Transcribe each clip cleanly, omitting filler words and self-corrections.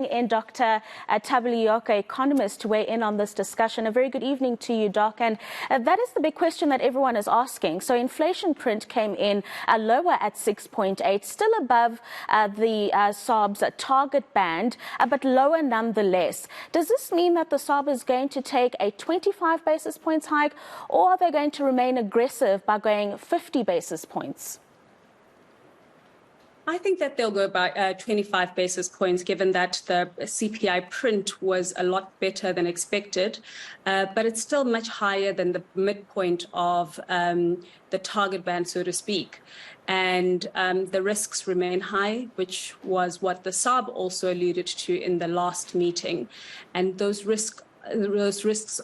In Dr. Thabi, Leoka, Economist, to weigh in on this discussion. A very good evening to you, Doc. And that is the big question that everyone is asking. So inflation print came in lower at 6.8, still above the SARB's target band, but lower nonetheless. Does this mean that the SARB is going to take a 25 basis points hike, or are they going to remain aggressive by going 50 basis points? I think that they'll go by 25 basis points, given that the CPI print was a lot better than expected, but it's still much higher than the midpoint of the target band, so to speak. And the risks remain high, which was what the SARB also alluded to in the last meeting. And those risks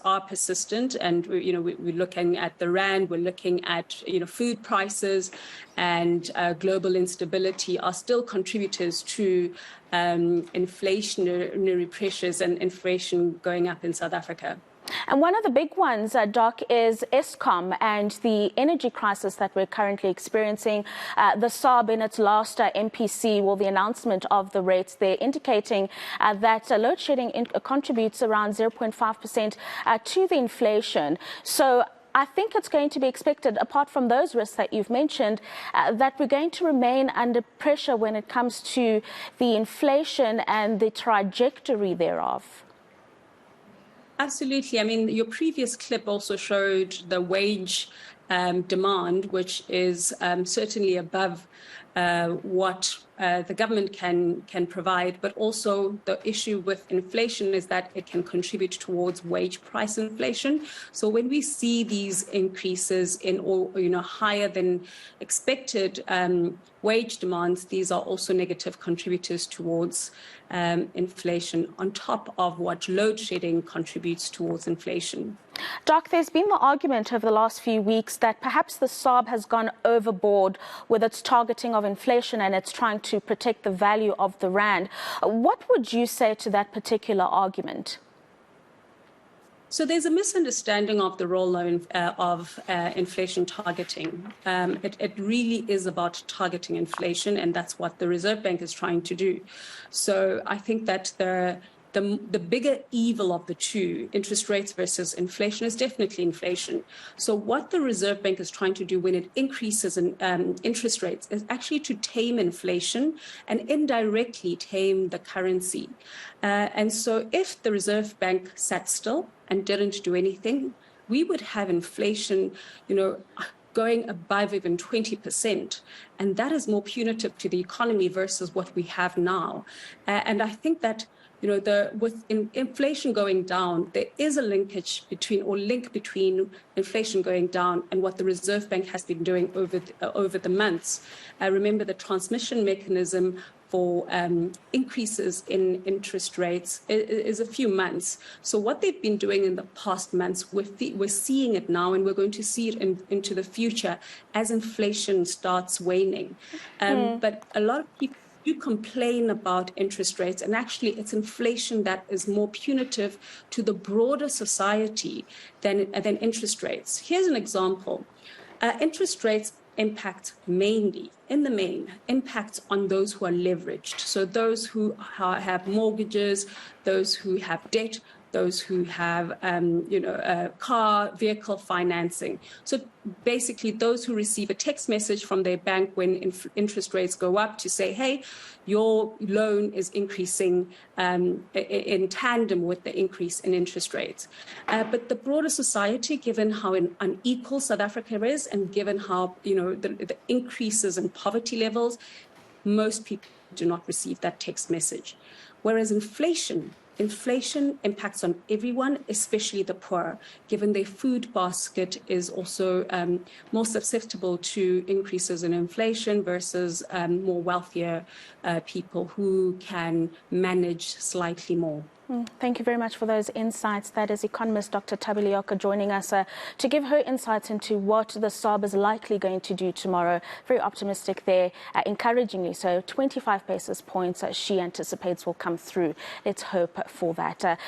are persistent, and we're looking at the rand, we're looking at food prices, and global instability are still contributors to inflationary pressures and inflation going up in South Africa. And one of the big ones, Doc, is Eskom and the energy crisis that we're currently experiencing. The SARB in its last MPC, the announcement of the rates there, indicating that load shedding contributes around 0.5% to the inflation. So I think it's going to be expected, apart from those risks that you've mentioned, that we're going to remain under pressure when it comes to the inflation and the trajectory thereof. Absolutely. I mean, your previous clip also showed the wage demand, which is certainly above what the government can provide, but also the issue with inflation is that it can contribute towards wage price inflation. So when we see these increases in higher than expected wage demands, these are also negative contributors towards inflation, on top of what load shedding contributes towards inflation. Doc, there's been the argument over the last few weeks that perhaps the SARB has gone overboard with its targeting of inflation and it's trying to protect the value of the rand. What would you say to that particular argument? So there's a misunderstanding of the role of inflation targeting. It really is about targeting inflation, and that's what the Reserve Bank is trying to do. So I think that the bigger evil of the two, interest rates versus inflation, is definitely inflation. So what the Reserve Bank is trying to do when it increases in interest rates is actually to tame inflation and indirectly tame the currency. And so if the Reserve Bank sat still and didn't do anything, we would have inflation, going above even 20%. And that is more punitive to the economy versus what we have now. And I think that with inflation going down, there is a link between inflation going down and what the Reserve Bank has been doing over the months. Remember, the transmission mechanism for increases in interest rates is a few months. So what they've been doing in the past months, we're seeing it now, and we're going to see it into the future as inflation starts waning. But a lot of people do complain about interest rates, and actually it's inflation that is more punitive to the broader society than interest rates. Here's an example. Interest rates impact impacts on those who are leveraged. So those who have mortgages, those who have debt, those who have, vehicle financing. So basically those who receive a text message from their bank when interest rates go up to say, hey, your loan is increasing in tandem with the increase in interest rates. But the broader society, given how unequal South Africa is, and given how, the increases in poverty levels, most people do not receive that text message. Whereas inflation impacts on everyone, especially the poor, given their food basket is also more susceptible to increases in inflation versus more wealthier people who can manage slightly more. Thank you very much for those insights. That is Economist Dr. Thabi Leoka joining us to give her insights into what the SARB is likely going to do tomorrow. Very optimistic there, encouragingly so. 25 basis points she anticipates will come through. Let's hope for that.